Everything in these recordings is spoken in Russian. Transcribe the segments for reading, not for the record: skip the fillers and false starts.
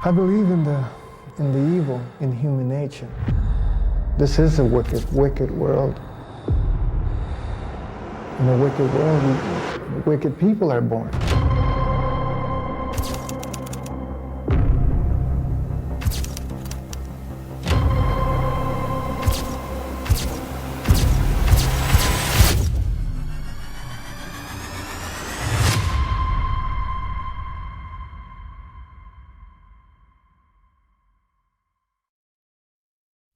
I believe in the evil in human nature. This is a wicked world. In a wicked world, wicked people are born.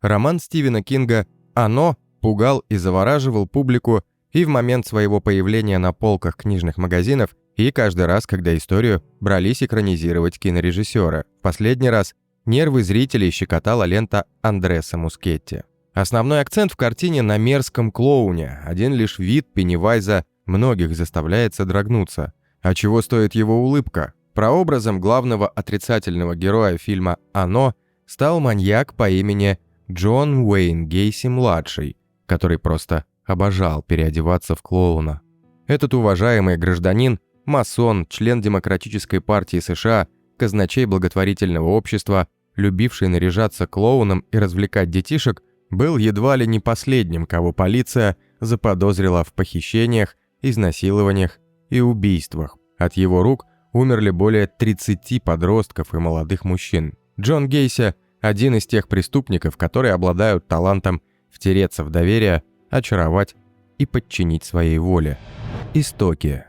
Роман Стивена Кинга «Оно» пугал и завораживал публику и в момент своего появления на полках книжных магазинов, и каждый раз, когда историю брались экранизировать кинорежиссеры. В последний раз нервы зрителей щекотала лента Андреса Мускетти. Основной акцент в картине на мерзком клоуне, один лишь вид Пеннивайза многих заставляет содрогнуться. А чего стоит его улыбка? Прообразом главного отрицательного героя фильма «Оно» стал маньяк по имени Джон Уэйн Гейси-младший, который просто обожал переодеваться в клоуна. Этот уважаемый гражданин, масон, член Демократической партии США, казначей благотворительного общества, любивший наряжаться клоуном и развлекать детишек, был едва ли не последним, кого полиция заподозрила в похищениях, изнасилованиях и убийствах. От его рук умерли более 30 подростков и молодых мужчин. Джон Гейси – один из тех преступников, которые обладают талантом втереться в доверие, очаровать и подчинить своей воле. Истоки.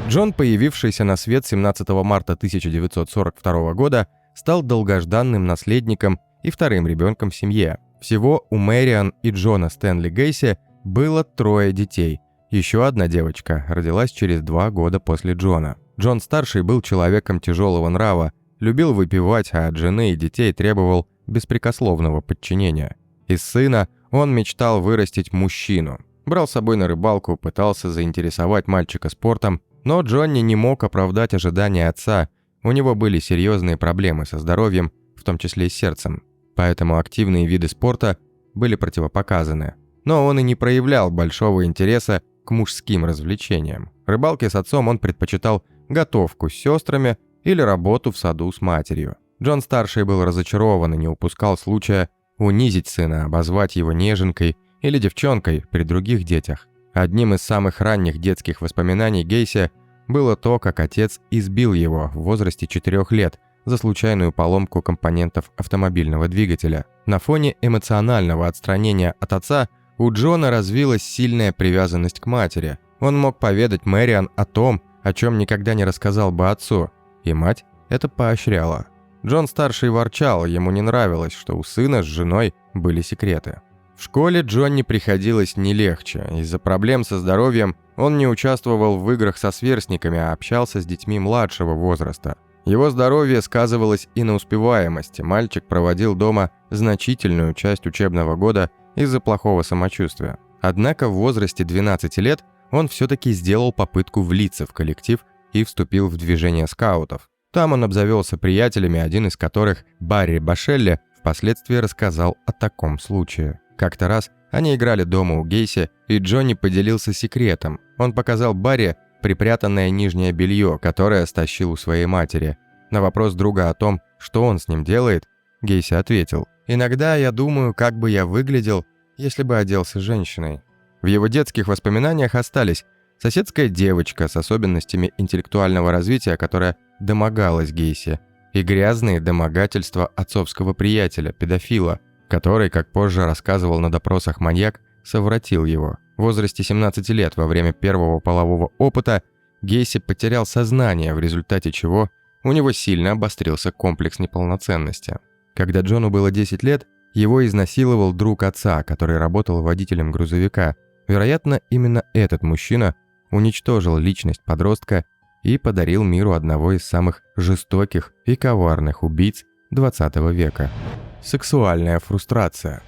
Джон, появившийся на свет 17 марта 1942 года, стал долгожданным наследником и вторым ребенком в семье. Всего у Мэриан и Джона Стэнли Гейси было 3 детей. Еще одна девочка родилась через 2 года после Джона. Джон-старший был человеком тяжелого нрава, любил выпивать, а от жены и детей требовал беспрекословного подчинения. Из сына он мечтал вырастить мужчину. Брал с собой на рыбалку, пытался заинтересовать мальчика спортом, но Джонни не мог оправдать ожидания отца. У него были серьезные проблемы со здоровьем, в том числе и с сердцем. Поэтому активные виды спорта были противопоказаны. Но он и не проявлял большого интереса к мужским развлечениям. Рыбалке с отцом он предпочитал готовку с сестрами или работу в саду с матерью. Джон-старший был разочарован и не упускал случая унизить сына, обозвать его неженкой или девчонкой при других детях. Одним из самых ранних детских воспоминаний Гейси было то, как отец избил его в возрасте 4 лет за случайную поломку компонентов автомобильного двигателя. На фоне эмоционального отстранения от отца у Джона развилась сильная привязанность к матери. Он мог поведать Мэриан о том, о чем никогда не рассказал бы отцу, и мать это поощряла. Джон-старший ворчал, ему не нравилось, что у сына с женой были секреты. В школе Джонни приходилось не легче. Из-за проблем со здоровьем он не участвовал в играх со сверстниками, а общался с детьми младшего возраста. Его здоровье сказывалось и на успеваемости. Мальчик проводил дома значительную часть учебного года из-за плохого самочувствия. Однако в возрасте 12 лет он все-таки сделал попытку влиться в коллектив и вступил в движение скаутов. Там он обзавелся приятелями, один из которых, Барри Башелли, впоследствии рассказал о таком случае. Как-то раз они играли дома у Гейси, и Джонни поделился секретом. Он показал Барри припрятанное нижнее белье, которое стащил у своей матери. На вопрос друга о том, что он с ним делает, Гейси ответил: «Иногда я думаю, как бы я выглядел, если бы оделся женщиной». В его детских воспоминаниях остались соседская девочка с особенностями интеллектуального развития, которая домогалась Гейси, и грязные домогательства отцовского приятеля, педофила, который, как позже рассказывал на допросах маньяк, совратил его. В возрасте 17 лет во время первого полового опыта Гейси потерял сознание, в результате чего у него сильно обострился комплекс неполноценности. Когда Джону было 10 лет, его изнасиловал друг отца, который работал водителем грузовика. Вероятно, именно этот мужчина уничтожил личность подростка и подарил миру одного из самых жестоких и коварных убийц 20 века. Сексуальная фрустрация.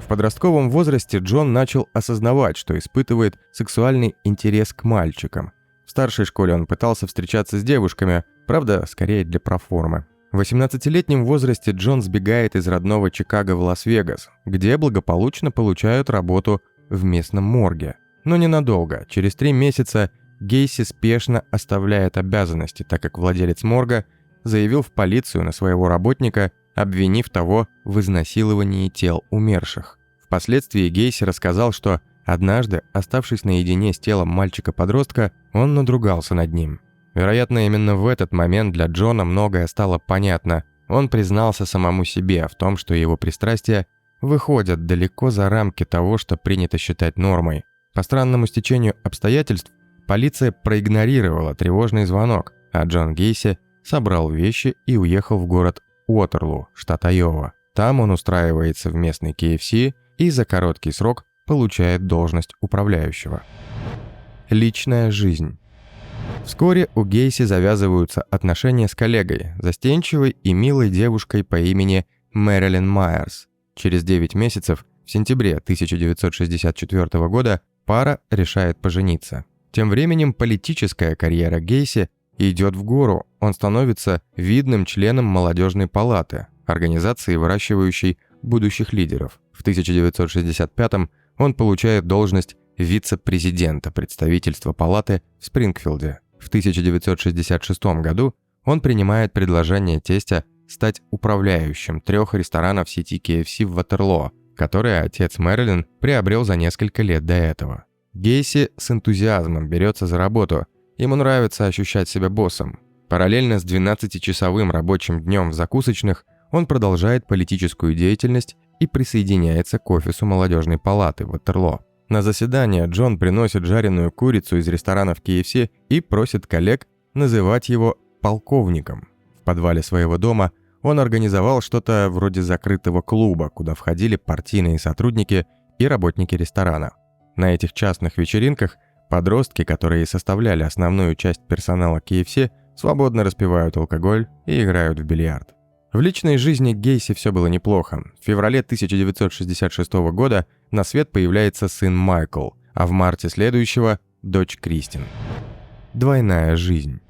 В подростковом возрасте Джон начал осознавать, что испытывает сексуальный интерес к мальчикам. В старшей школе он пытался встречаться с девушками, правда, скорее для проформы. В 18-летнем возрасте Джон сбегает из родного Чикаго в Лас-Вегас, где благополучно получают работу в местном морге. Но ненадолго. Через 3 месяца Гейси спешно оставляет обязанности, так как владелец морга заявил в полицию на своего работника, обвинив того в изнасиловании тел умерших. Впоследствии Гейси рассказал, что однажды, оставшись наедине с телом мальчика-подростка, он надругался над ним. Вероятно, именно в этот момент для Джона многое стало понятно. Он признался самому себе в том, что его пристрастия выходят далеко за рамки того, что принято считать нормой. По странному стечению обстоятельств, полиция проигнорировала тревожный звонок, а Джон Гейси собрал вещи и уехал в город Уотерлу, штат Айова. Там он устраивается в местный KFC и за короткий срок получает должность управляющего. Личная жизнь. Вскоре у Гейси завязываются отношения с коллегой, застенчивой и милой девушкой по имени Мэрилин Майерс. Через 9 месяцев, в сентябре 1964 года, пара решает пожениться. Тем временем политическая карьера Гейси идет в гору. Он становится видным членом молодежной палаты, организации, выращивающей будущих лидеров. В 1965-м он получает должность вице-президента представительства палаты в Спрингфилде. В 1966 году он принимает предложение тестя стать управляющим 3 ресторанов сети KFC в Ватерлоо, которые отец Мэрилин приобрел за несколько лет до этого. Гейси с энтузиазмом берется за работу. Ему нравится ощущать себя боссом. Параллельно с 12-часовым рабочим днем в закусочных он продолжает политическую деятельность и присоединяется к офису молодежной палаты в Ватерлоо. На заседание Джон приносит жареную курицу из ресторанов KFC и просит коллег называть его «полковником». В подвале своего дома он организовал что-то вроде закрытого клуба, куда входили партийные сотрудники и работники ресторана. На этих частных вечеринках подростки, которые составляли основную часть персонала KFC, свободно распивают алкоголь и играют в бильярд. В личной жизни Гейси все было неплохо. В феврале 1966 года на свет появляется сын Майкл, а в марте следующего – дочь Кристин. Двойная жизнь.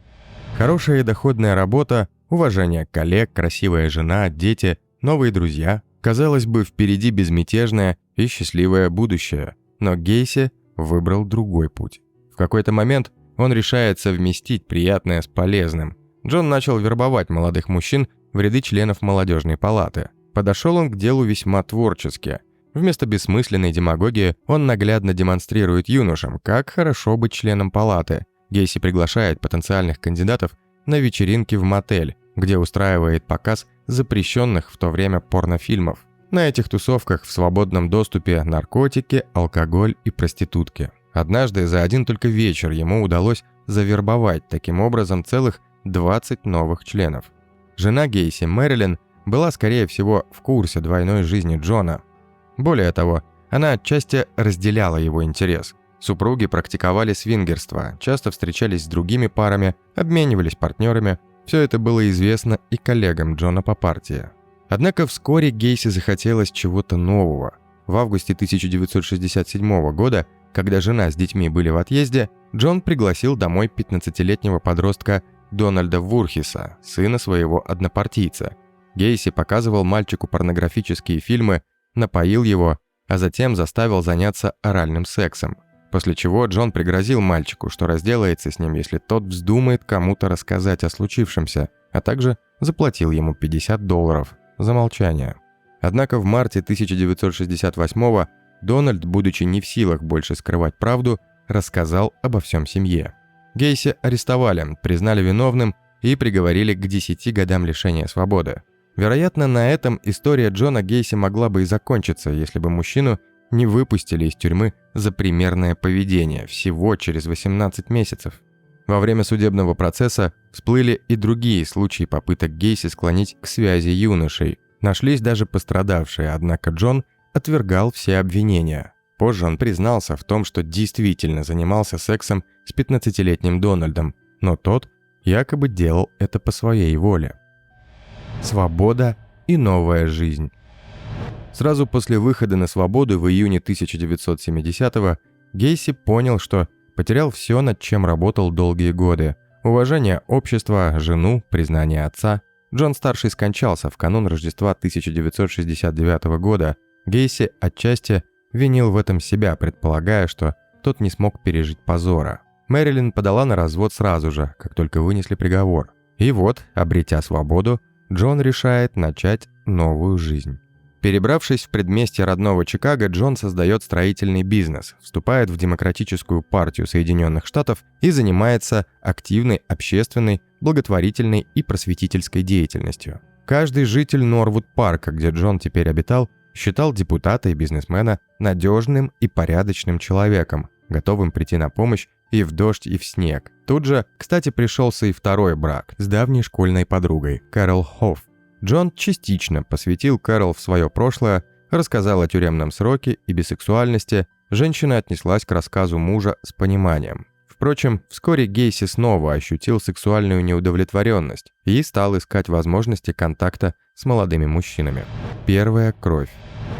Хорошая и доходная работа, уважение коллег, красивая жена, дети, новые друзья. Казалось бы, впереди безмятежное и счастливое будущее. Но Гейси выбрал другой путь. В какой-то момент он решает совместить приятное с полезным. Джон начал вербовать молодых мужчин в ряды членов молодежной палаты. Подошел он к делу весьма творчески. Вместо бессмысленной демагогии он наглядно демонстрирует юношам, как хорошо быть членом палаты. Гейси приглашает потенциальных кандидатов на вечеринки в мотель, где устраивает показ запрещенных в то время порнофильмов. На этих тусовках в свободном доступе наркотики, алкоголь и проститутки. Однажды за один только вечер ему удалось завербовать таким образом целых 20 новых членов. Жена Гейси, Мэрилин, была, скорее всего, в курсе двойной жизни Джона. Более того, она отчасти разделяла его интерес. Супруги практиковали свингерство, часто встречались с другими парами, обменивались партнерами. Все это было известно и коллегам Джона по партии. Однако вскоре Гейси захотелось чего-то нового. В августе 1967 года, когда жена с детьми были в отъезде, Джон пригласил домой 15-летнего подростка Дональда Вурхиса, сына своего однопартийца. Гейси показывал мальчику порнографические фильмы, напоил его, а затем заставил заняться оральным сексом. После чего Джон пригрозил мальчику, что разделается с ним, если тот вздумает кому-то рассказать о случившемся, а также заплатил ему $50 за молчание. Однако в марте 1968-го Дональд, будучи не в силах больше скрывать правду, рассказал обо всем семье. Гейси арестовали, признали виновным и приговорили к 10 годам лишения свободы. Вероятно, на этом история Джона Гейси могла бы и закончиться, если бы мужчину не выпустили из тюрьмы за примерное поведение всего через 18 месяцев. Во время судебного процесса всплыли и другие случаи попыток Гейси склонить к связи юношей. Нашлись даже пострадавшие, однако Джон отвергал все обвинения. Позже он признался в том, что действительно занимался сексом с 15-летним Дональдом, но тот якобы делал это по своей воле. Свобода и новая жизнь. Сразу после выхода на свободу в июне 1970-го Гейси понял, что потерял все, над чем работал долгие годы. Уважение общества, жену, признание отца. Джон-старший скончался в канун Рождества 1969 года. Гейси отчасти винил в этом себя, предполагая, что тот не смог пережить позора. Мэрилин подала на развод сразу же, как только вынесли приговор. И вот, обретя свободу, Джон решает начать новую жизнь. Перебравшись в предместье родного Чикаго, Джон создает строительный бизнес, вступает в Демократическую партию Соединенных Штатов и занимается активной общественной, благотворительной и просветительской деятельностью. Каждый житель Норвуд-парка, где Джон теперь обитал, считал депутата и бизнесмена надежным и порядочным человеком, готовым прийти на помощь и в дождь, и в снег. Тут же, кстати, пришелся и второй брак с давней школьной подругой, Кэрол Хофф. Джон частично посвятил Кэрол в свое прошлое, рассказал о тюремном сроке и бисексуальности. Женщина отнеслась к рассказу мужа с пониманием. Впрочем, вскоре Гейси снова ощутил сексуальную неудовлетворенность и стал искать возможности контакта с молодыми мужчинами. Первая кровь.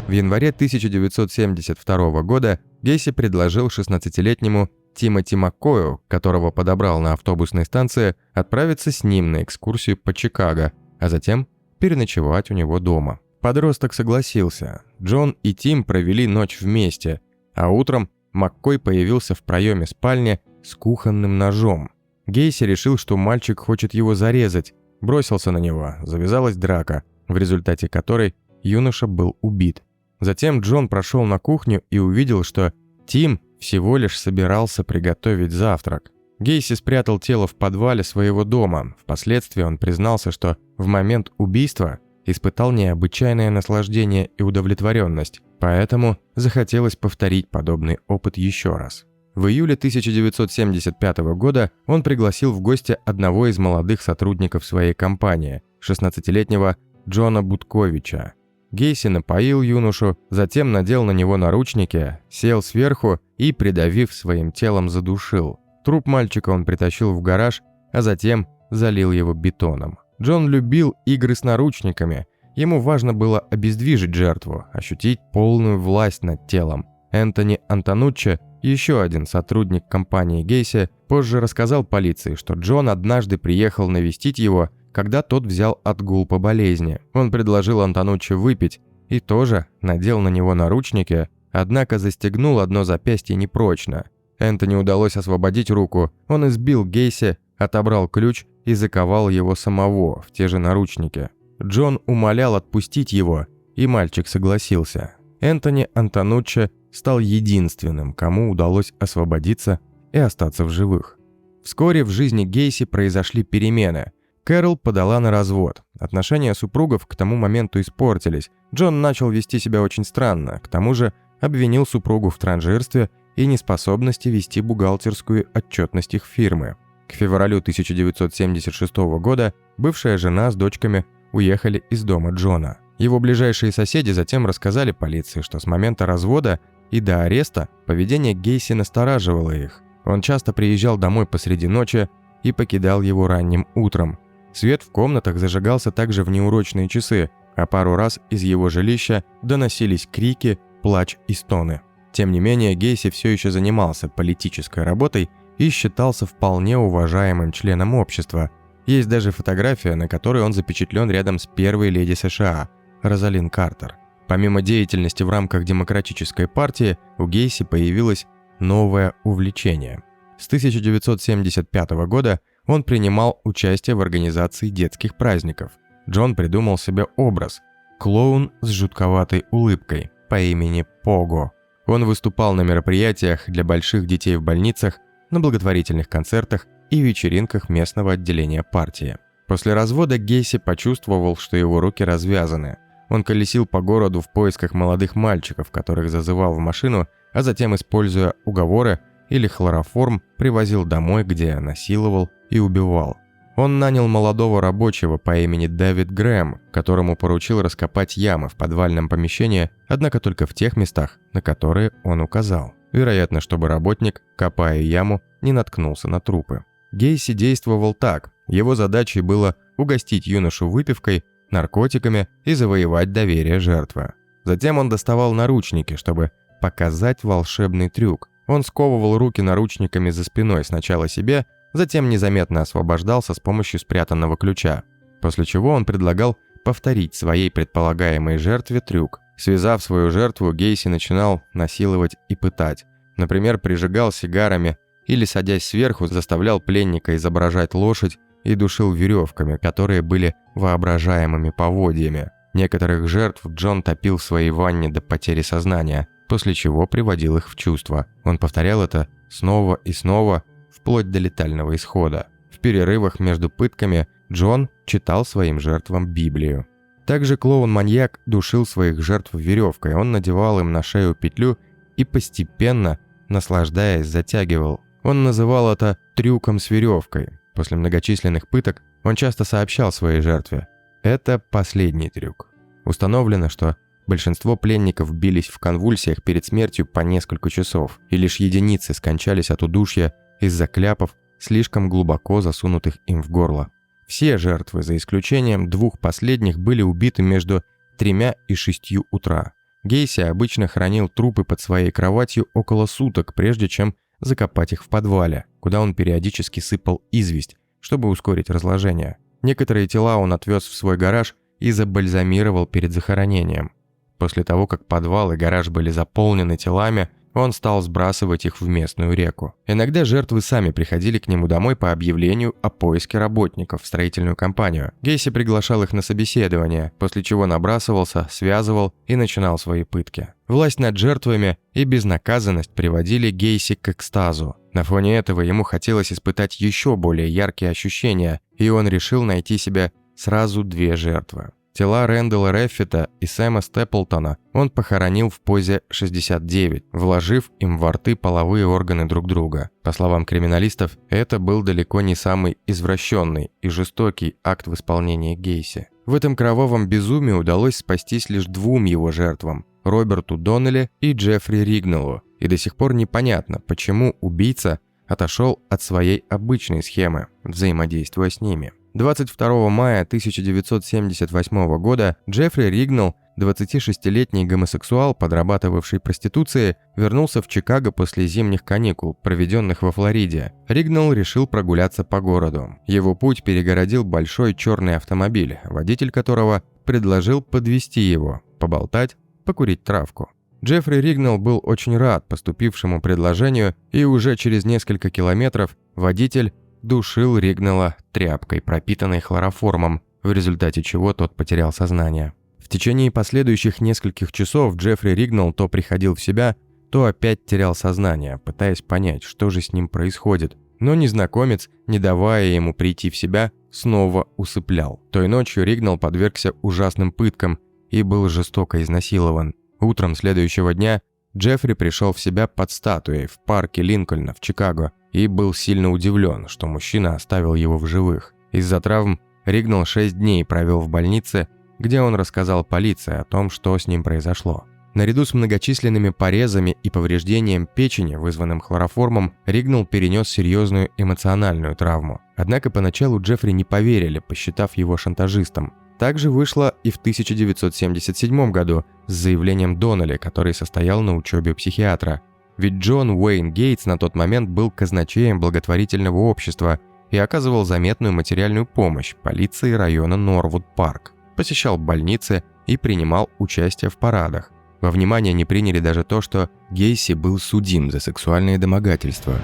В январе 1972 года Гейси предложил 16-летнему Тимоти Маккою, которого подобрал на автобусной станции, отправиться с ним на экскурсию по Чикаго, а затем переночевать у него дома. Подросток согласился. Джон и Тим провели ночь вместе, а утром Маккой появился в проеме спальни с кухонным ножом. Гейси решил, что мальчик хочет его зарезать, бросился на него, завязалась драка, в результате которой юноша был убит. Затем Джон прошел на кухню и увидел, что Тим всего лишь собирался приготовить завтрак. Гейси спрятал тело в подвале своего дома. Впоследствии он признался, что в момент убийства испытал необычайное наслаждение и удовлетворенность, поэтому захотелось повторить подобный опыт еще раз. В июле 1975 года он пригласил в гости одного из молодых сотрудников своей компании, 16-летнего Джона Бутковича. Гейси напоил юношу, затем надел на него наручники, сел сверху и, придавив своим телом, задушил. Труп мальчика он притащил в гараж, а затем залил его бетоном. Джон любил игры с наручниками. Ему важно было обездвижить жертву, ощутить полную власть над телом. Энтони Антонуччи, еще один сотрудник компании Гейси, позже рассказал полиции, что Джон однажды приехал навестить его, когда тот взял отгул по болезни. Он предложил Антонуччи выпить и тоже надел на него наручники, однако застегнул одно запястье непрочно. Энтони удалось освободить руку, он избил Гейси, отобрал ключ и заковал его самого в те же наручники. Джон умолял отпустить его, и мальчик согласился. Энтони Антонуччи стал единственным, кому удалось освободиться и остаться в живых. Вскоре в жизни Гейси произошли перемены. Кэрол подала на развод. Отношения супругов к тому моменту испортились. Джон начал вести себя очень странно, к тому же обвинил супругу в транжирстве и неспособности вести бухгалтерскую отчетность их фирмы. К февралю 1976 года бывшая жена с дочками уехали из дома Джона. Его ближайшие соседи затем рассказали полиции, что с момента развода и до ареста поведение Гейси настораживало их. Он часто приезжал домой посреди ночи и покидал его ранним утром. Свет в комнатах зажигался также в неурочные часы, а пару раз из его жилища доносились крики, плач и стоны. Тем не менее, Гейси все еще занимался политической работой и считался вполне уважаемым членом общества. Есть даже фотография, на которой он запечатлен рядом с первой леди США, Розалин Картер. Помимо деятельности в рамках Демократической партии, у Гейси появилось новое увлечение. С 1975 года он принимал участие в организации детских праздников. Джон придумал себе образ – клоун с жутковатой улыбкой по имени Пого. Он выступал на мероприятиях для больших детей в больницах, на благотворительных концертах и вечеринках местного отделения партии. После развода Гейси почувствовал, что его руки развязаны. Он колесил по городу в поисках молодых мальчиков, которых зазывал в машину, а затем, используя уговоры или хлороформ, привозил домой, где насиловал и убивал. Он нанял молодого рабочего по имени Дэвид Грэм, которому поручил раскопать ямы в подвальном помещении, однако только в тех местах, на которые он указал. Вероятно, чтобы работник, копая яму, не наткнулся на трупы. Гейси действовал так. Его задачей было угостить юношу выпивкой, наркотиками и завоевать доверие жертвы. Затем он доставал наручники, чтобы показать волшебный трюк. Он сковывал руки наручниками за спиной сначала себе, затем незаметно освобождался с помощью спрятанного ключа, после чего он предлагал повторить своей предполагаемой жертве трюк. Связав свою жертву, Гейси начинал насиловать и пытать. Например, прижигал сигарами или, садясь сверху, заставлял пленника изображать лошадь и душил веревками, которые были воображаемыми поводьями. Некоторых жертв Джон топил в своей ванне до потери сознания, после чего приводил их в чувство. Он повторял это снова и снова, вплоть до летального исхода. В перерывах между пытками Джон читал своим жертвам Библию. Также клоун-маньяк душил своих жертв веревкой, он надевал им на шею петлю и постепенно, наслаждаясь, затягивал. Он называл это «трюком с веревкой». После многочисленных пыток он часто сообщал своей жертве: «Это последний трюк». Установлено, что большинство пленников бились в конвульсиях перед смертью по несколько часов, и лишь единицы скончались от удушья из-за кляпов, слишком глубоко засунутых им в горло. Все жертвы, за исключением 2 последних, были убиты между 3 и 6 утра. Гейси обычно хранил трупы под своей кроватью около суток, прежде чем закопать их в подвале, куда он периодически сыпал известь, чтобы ускорить разложение. Некоторые тела он отвез в свой гараж и забальзамировал перед захоронением. После того, как подвал и гараж были заполнены телами, он стал сбрасывать их в местную реку. Иногда жертвы сами приходили к нему домой по объявлению о поиске работников в строительную компанию. Гейси приглашал их на собеседование, после чего набрасывался, связывал и начинал свои пытки. Власть над жертвами и безнаказанность приводили Гейси к экстазу. На фоне этого ему хотелось испытать еще более яркие ощущения, и он решил найти себе сразу 2 жертвы. Тела Рэндала Реффита и Сэма Степлтона он похоронил в позе 69, вложив им во рты половые органы друг друга. По словам криминалистов, это был далеко не самый извращенный и жестокий акт в исполнении Гейси. В этом кровавом безумии удалось спастись лишь 2 его жертвам – Роберту Доннелли и Джеффри Ригнеллу, и до сих пор непонятно, почему убийца отошел от своей обычной схемы, взаимодействуя с ними. 22 мая 1978 года Джеффри Ригнелл, 26-летний гомосексуал, подрабатывавший проституцией, вернулся в Чикаго после зимних каникул, проведенных во Флориде. Ригнелл решил прогуляться по городу. Его путь перегородил большой черный автомобиль, водитель которого предложил подвезти его, поболтать, покурить травку. Джеффри Ригнелл был очень рад поступившему предложению, и уже через несколько километров водитель душил Ригнелла тряпкой, пропитанной хлороформом, в результате чего тот потерял сознание. В течение последующих нескольких часов Джеффри Ригнелл то приходил в себя, то опять терял сознание, пытаясь понять, что же с ним происходит. Но незнакомец, не давая ему прийти в себя, снова усыплял. Той ночью Ригнелл подвергся ужасным пыткам и был жестоко изнасилован. Утром следующего дня Джеффри пришел в себя под статуей в парке Линкольна в Чикаго и был сильно удивлен, что мужчина оставил его в живых. Из-за травм Ригнелл 6 дней провел в больнице, где он рассказал полиции о том, что с ним произошло. Наряду с многочисленными порезами и повреждением печени, вызванным хлороформом, Ригнелл перенес серьезную эмоциональную травму. Однако поначалу Джеффри не поверили, посчитав его шантажистом. Также вышло и в 1977 году с заявлением Доннелли, который состоял на учебе у психиатра. Ведь Джон Уэйн Гейтс на тот момент был казначеем благотворительного общества и оказывал заметную материальную помощь полиции района Норвуд-Парк, посещал больницы и принимал участие в парадах. Во внимание не приняли даже то, что Гейси был судим за сексуальные домогательства.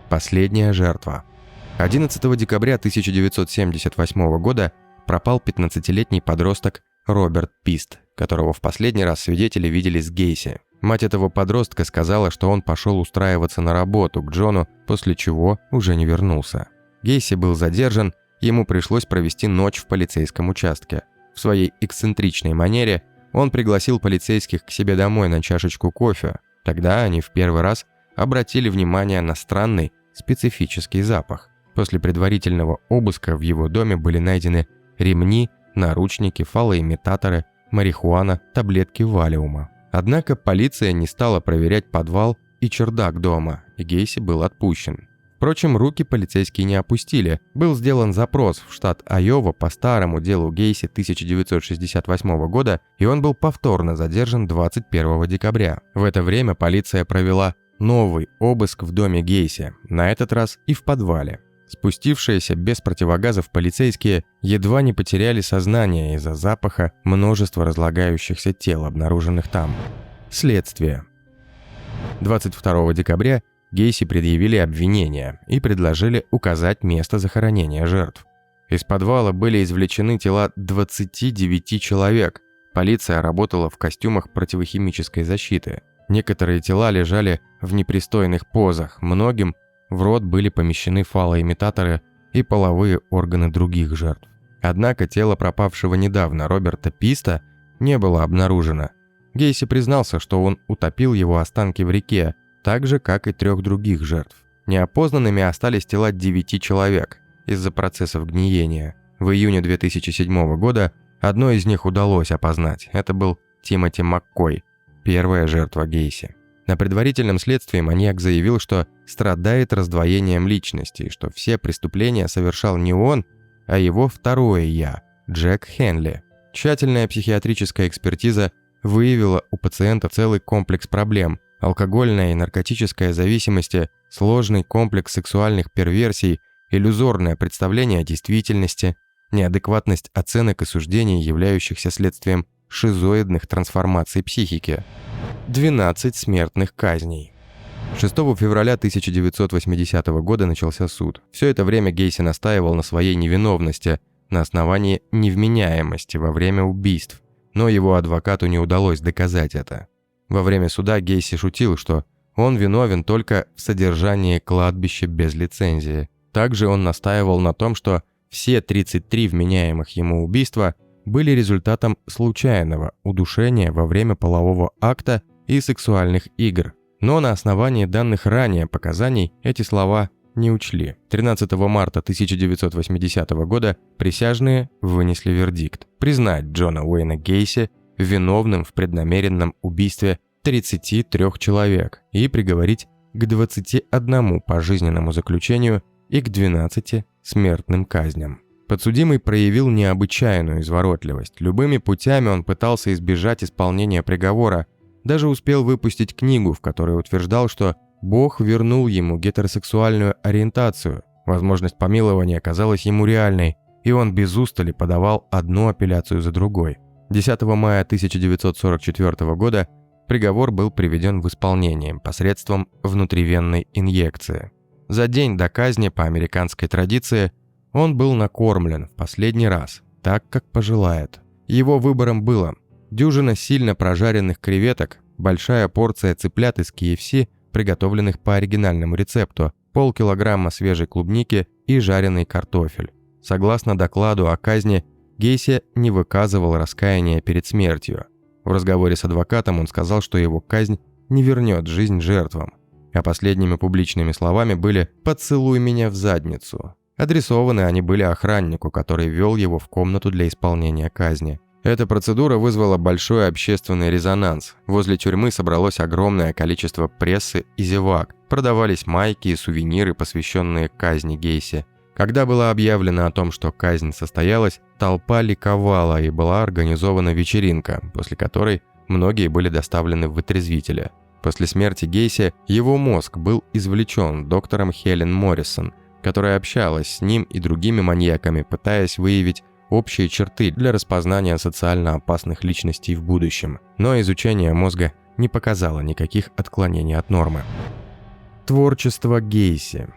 Последняя жертва. 11 декабря 1978 года пропал 15-летний подросток Роберт Пист, которого в последний раз свидетели видели с Гейси. Мать этого подростка сказала, что он пошел устраиваться на работу к Джону, после чего уже не вернулся. Гейси был задержан, ему пришлось провести ночь в полицейском участке. В своей эксцентричной манере он пригласил полицейских к себе домой на чашечку кофе. Тогда они в первый раз обратили внимание на странный, специфический запах. После предварительного обыска в его доме были найдены ремни, наручники, фалоимитаторы, марихуана, таблетки валиума. Однако полиция не стала проверять подвал и чердак дома, и Гейси был отпущен. Впрочем, руки полицейские не опустили. Был сделан запрос в штат Айова по старому делу Гейси 1968 года, и он был повторно задержан 21 декабря. В это время полиция провела новый обыск в доме Гейси, на этот раз и в подвале. Спустившиеся без противогазов полицейские едва не потеряли сознание из-за запаха множества разлагающихся тел, обнаруженных там. Следствие. 22 декабря Гейси предъявили обвинения и предложили указать место захоронения жертв. Из подвала были извлечены тела 29 человек. Полиция работала в костюмах противохимической защиты. Некоторые тела лежали в непристойных позах, многим в рот были помещены фалоимитаторы и половые органы других жертв. Однако тело пропавшего недавно Роберта Писта не было обнаружено. Гейси признался, что он утопил его останки в реке, так же, как и 3 других жертв. Неопознанными остались тела 9 человек из-за процессов гниения. В июне 2007 года одно из них удалось опознать. Это был Тимоти Маккой, первая жертва Гейси. На предварительном следствии маньяк заявил, что страдает раздвоением личности, и что все преступления совершал не он, а его второе «я» – Джек Хенли. Тщательная психиатрическая экспертиза выявила у пациента целый комплекс проблем – алкогольная и наркотическая зависимости, сложный комплекс сексуальных перверсий, иллюзорное представление о действительности, неадекватность оценок и суждений, являющихся следствием шизоидных трансформаций психики. 12 смертных казней. 6 февраля 1980 года начался суд. Все это время Гейси настаивал на своей невиновности на основании невменяемости во время убийств, но его адвокату не удалось доказать это. Во время суда Гейси шутил, что он виновен только в содержании кладбища без лицензии. Также он настаивал на том, что все 33 вменяемых ему убийства были результатом случайного удушения во время полового акта и сексуальных игр. Но на основании данных ранее показаний эти слова не учли. 13 марта 1980 года присяжные вынесли вердикт – признать Джона Уэйна Гейси виновным в преднамеренном убийстве 33 человек и приговорить к 21 пожизненному заключению и к 12 смертным казням. Подсудимый проявил необычайную изворотливость. Любыми путями он пытался избежать исполнения приговора, даже успел выпустить книгу, в которой утверждал, что Бог вернул ему гетеросексуальную ориентацию. Возможность помилования казалась ему реальной, и он без устали подавал одну апелляцию за другой. 10 мая 1944 года приговор был приведен в исполнение посредством внутривенной инъекции. За день до казни по американской традиции он был накормлен в последний раз, так как пожелает. Его выбором было дюжина сильно прожаренных креветок, большая порция цыплят из KFC, приготовленных по оригинальному рецепту, полкилограмма свежей клубники и жареный картофель. Согласно докладу о казни, Гейси не выказывал раскаяния перед смертью. В разговоре с адвокатом он сказал, что его казнь не вернет жизнь жертвам. А последними публичными словами были «поцелуй меня в задницу». Адресованы они были охраннику, который вел его в комнату для исполнения казни. Эта процедура вызвала большой общественный резонанс. Возле тюрьмы собралось огромное количество прессы и зевак. Продавались майки и сувениры, посвященные казни Гейси. Когда было объявлено о том, что казнь состоялась, толпа ликовала и была организована вечеринка, после которой многие были доставлены в вытрезвители. После смерти Гейси его мозг был извлечен доктором Хелен Моррисон, которая общалась с ним и другими маньяками, пытаясь выявить общие черты для распознания социально опасных личностей в будущем. Но изучение мозга не показало никаких отклонений от нормы. Творчество Гейси.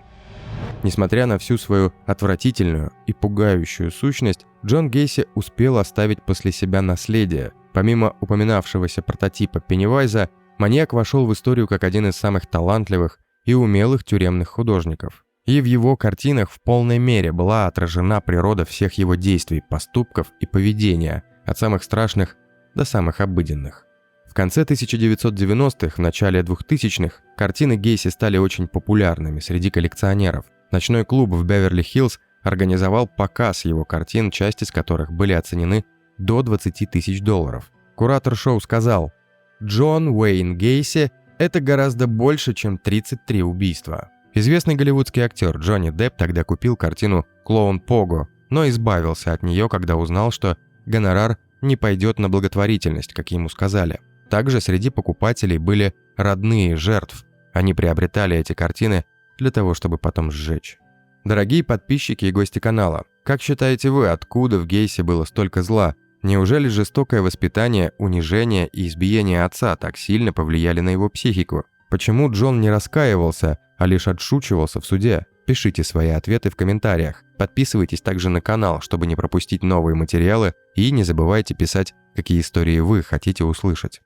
Несмотря на всю свою отвратительную и пугающую сущность, Джон Гейси успел оставить после себя наследие. Помимо упоминавшегося прототипа Пеннивайза, маньяк вошел в историю как один из самых талантливых и умелых тюремных художников. И в его картинах в полной мере была отражена природа всех его действий, поступков и поведения, от самых страшных до самых обыденных. В конце 1990-х, в начале 2000-х картины Гейси стали очень популярными среди коллекционеров. Ночной клуб в Беверли-Хиллз организовал показ его картин, часть из которых были оценены до $20 тысяч. Куратор шоу сказал: «Джон Уэйн Гейси – это гораздо больше, чем 33 убийства». Известный голливудский актер Джонни Депп тогда купил картину «Клоун Пого», но избавился от нее, когда узнал, что гонорар не пойдет на благотворительность, как ему сказали. Также среди покупателей были родные жертв. Они приобретали эти картины для того, чтобы потом сжечь. Дорогие подписчики и гости канала, как считаете вы, откуда в Гейси было столько зла? Неужели жестокое воспитание, унижение и избиение отца так сильно повлияли на его психику? Почему Джон не раскаивался, а лишь отшучивался в суде? Пишите свои ответы в комментариях. Подписывайтесь также на канал, чтобы не пропустить новые материалы, и не забывайте писать, какие истории вы хотите услышать.